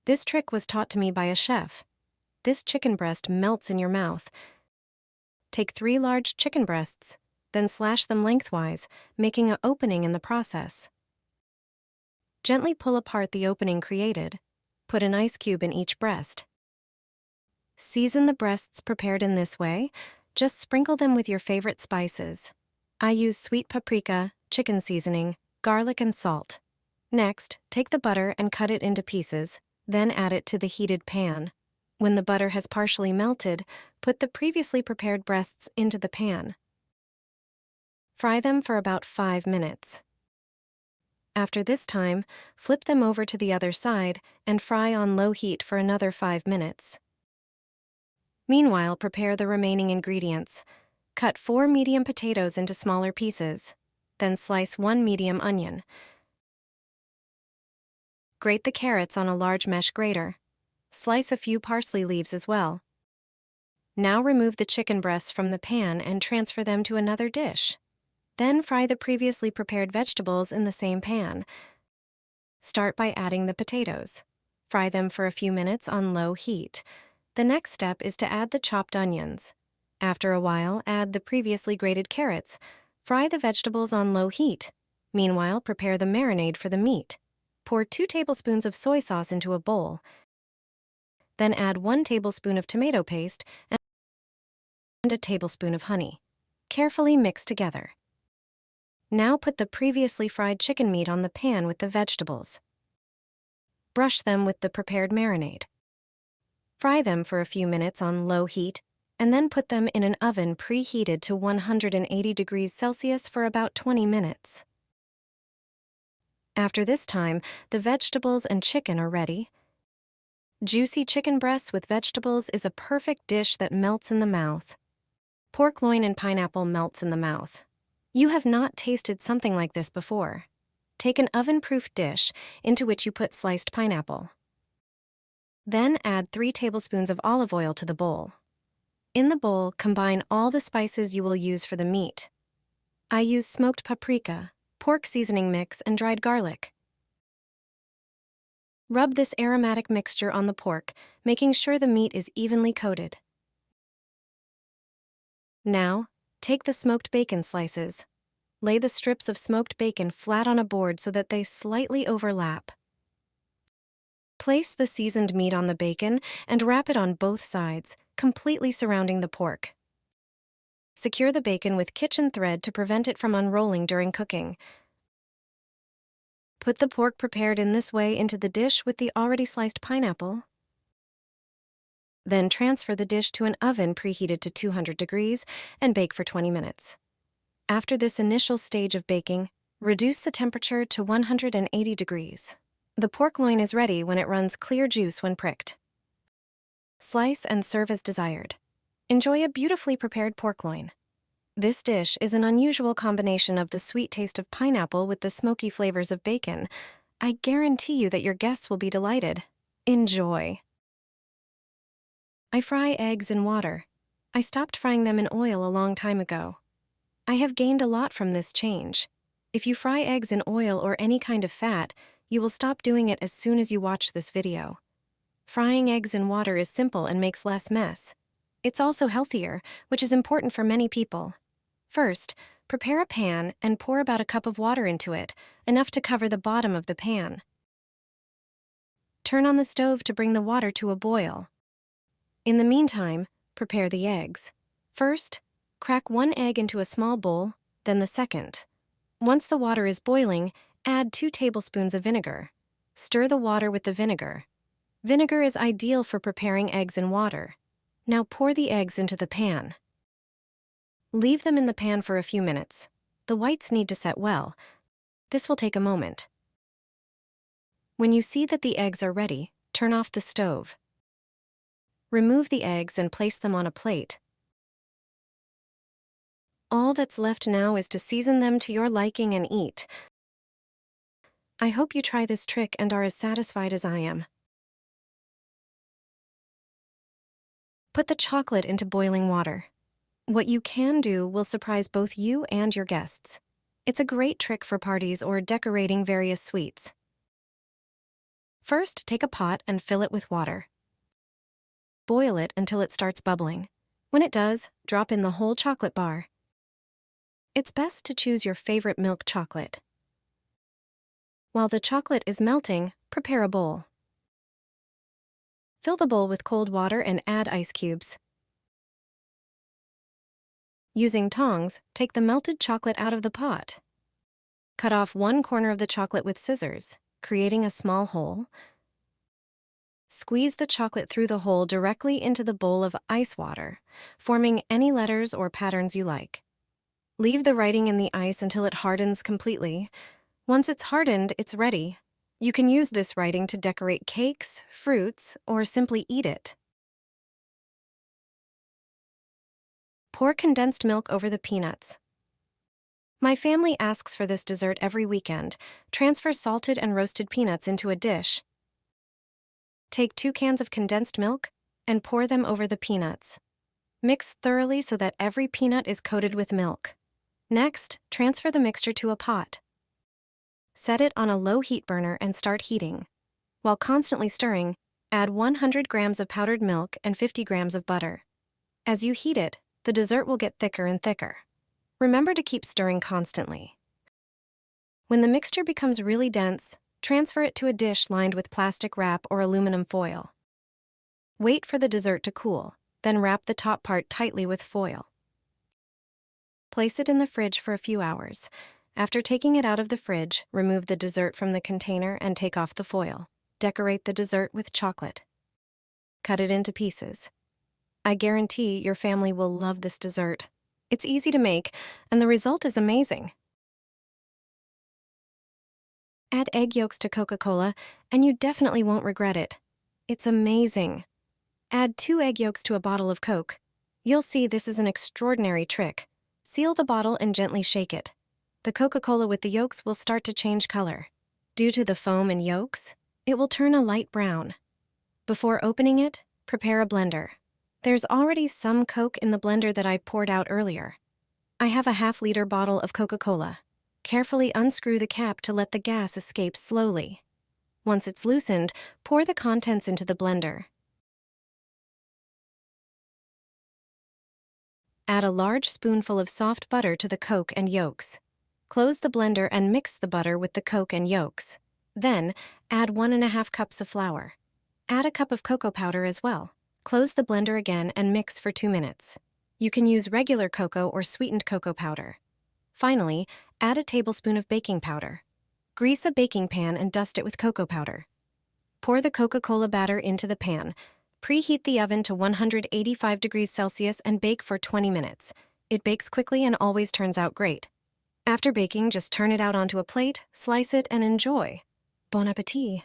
This trick was taught to me by a chef. This chicken breast melts in your mouth. Take 3 large chicken breasts, then slash them lengthwise, making an opening in the process. Gently pull apart the opening created. Put an ice cube in each breast. Season the breasts prepared in this way. Just sprinkle them with your favorite spices. I use sweet paprika, chicken seasoning, garlic, and salt. Next, take the butter and cut it into pieces, then add it to the heated pan. When the butter has partially melted, put the previously prepared breasts into the pan. Fry them for about 5 minutes. After this time, flip them over to the other side and fry on low heat for another 5 minutes. Meanwhile, prepare the remaining ingredients. Cut 4 medium potatoes into smaller pieces. Then slice 1 medium onion. Grate the carrots on a large mesh grater. Slice a few parsley leaves as well. Now remove the chicken breasts from the pan and transfer them to another dish. Then fry the previously prepared vegetables in the same pan. Start by adding the potatoes. Fry them for a few minutes on low heat. The next step is to add the chopped onions. After a while, add the previously grated carrots. Fry the vegetables on low heat. Meanwhile, prepare the marinade for the meat. Pour 2 tablespoons of soy sauce into a bowl. Then add 1 tablespoon of tomato paste and a tablespoon of honey. Carefully mix together. Now put the previously fried chicken meat on the pan with the vegetables. Brush them with the prepared marinade. Fry them for a few minutes on low heat, and then put them in an oven preheated to 180 degrees Celsius for about 20 minutes. After this time, the vegetables and chicken are ready. Juicy chicken breasts with vegetables is a perfect dish that melts in the mouth. Pork loin and pineapple melts in the mouth. You have not tasted something like this before. Take an oven-proof dish into which you put sliced pineapple. Then add 3 tablespoons of olive oil to the bowl. In the bowl, combine all the spices you will use for the meat. I use smoked paprika, pork seasoning mix, and dried garlic. Rub this aromatic mixture on the pork, making sure the meat is evenly coated. Now, take the smoked bacon slices. Lay the strips of smoked bacon flat on a board so that they slightly overlap. Place the seasoned meat on the bacon and wrap it on both sides, completely surrounding the pork. Secure the bacon with kitchen thread to prevent it from unrolling during cooking. Put the pork prepared in this way into the dish with the already sliced pineapple. Then transfer the dish to an oven preheated to 200 degrees and bake for 20 minutes. After this initial stage of baking, reduce the temperature to 180 degrees. The pork loin is ready when it runs clear juice when pricked. Slice and serve as desired. Enjoy a beautifully prepared pork loin. This dish is an unusual combination of the sweet taste of pineapple with the smoky flavors of bacon. I guarantee you that your guests will be delighted. Enjoy. I fry eggs in water. I stopped frying them in oil a long time ago. I have gained a lot from this change. If you fry eggs in oil or any kind of fat, you will stop doing it as soon as you watch this video. Frying eggs in water is simple and makes less mess. It's also healthier, which is important for many people. First, prepare a pan and pour about a cup of water into it, enough to cover the bottom of the pan. Turn on the stove to bring the water to a boil. In the meantime, prepare the eggs. First, crack 1 egg into a small bowl, then the second. Once the water is boiling, add 2 tablespoons of vinegar. Stir the water with the vinegar. Vinegar is ideal for preparing eggs in water. Now pour the eggs into the pan. Leave them in the pan for a few minutes. The whites need to set well. This will take a moment. When you see that the eggs are ready, turn off the stove. Remove the eggs and place them on a plate. All that's left now is to season them to your liking and eat. I hope you try this trick and are as satisfied as I am. Put the chocolate into boiling water. What you can do will surprise both you and your guests. It's a great trick for parties or decorating various sweets. First, take a pot and fill it with water. Boil it until it starts bubbling. When it does, drop in the whole chocolate bar. It's best to choose your favorite milk chocolate. While the chocolate is melting, prepare a bowl. Fill the bowl with cold water and add ice cubes. Using tongs, take the melted chocolate out of the pot. Cut off one corner of the chocolate with scissors, creating a small hole. Squeeze the chocolate through the hole directly into the bowl of ice water, forming any letters or patterns you like. Leave the writing in the ice until it hardens completely. Once it's hardened, it's ready. You can use this writing to decorate cakes, fruits, or simply eat it. Pour condensed milk over the peanuts. My family asks for this dessert every weekend. Transfer salted and roasted peanuts into a dish. Take 2 cans of condensed milk and pour them over the peanuts. Mix thoroughly so that every peanut is coated with milk. Next, transfer the mixture to a pot. Set it on a low heat burner and start heating. While constantly stirring, add 100 grams of powdered milk and 50 grams of butter. As you heat it, the dessert will get thicker and thicker. Remember to keep stirring constantly. When the mixture becomes really dense, transfer it to a dish lined with plastic wrap or aluminum foil. Wait for the dessert to cool, then wrap the top part tightly with foil. Place it in the fridge for a few hours. After taking it out of the fridge, remove the dessert from the container and take off the foil. Decorate the dessert with chocolate. Cut it into pieces. I guarantee your family will love this dessert. It's easy to make, and the result is amazing. Add egg yolks to Coca-Cola, and you definitely won't regret it. It's amazing. Add 2 egg yolks to a bottle of Coke. You'll see this is an extraordinary trick. Seal the bottle and gently shake it. The Coca-Cola with the yolks will start to change color. Due to the foam and yolks, it will turn a light brown. Before opening it, prepare a blender. There's already some Coke in the blender that I poured out earlier. I have a half-liter bottle of Coca-Cola. Carefully unscrew the cap to let the gas escape slowly. Once it's loosened, pour the contents into the blender. Add a large spoonful of soft butter to the Coke and yolks. Close the blender and mix the butter with the Coke and yolks. Then, add 1½ cups of flour. Add a cup of cocoa powder as well. Close the blender again and mix for 2 minutes. You can use regular cocoa or sweetened cocoa powder. Finally, add a tablespoon of baking powder. Grease a baking pan and dust it with cocoa powder. Pour the Coca-Cola batter into the pan. Preheat the oven to 185 degrees Celsius and bake for 20 minutes. It bakes quickly and always turns out great. After baking, just turn it out onto a plate, slice it, and enjoy. Bon appétit!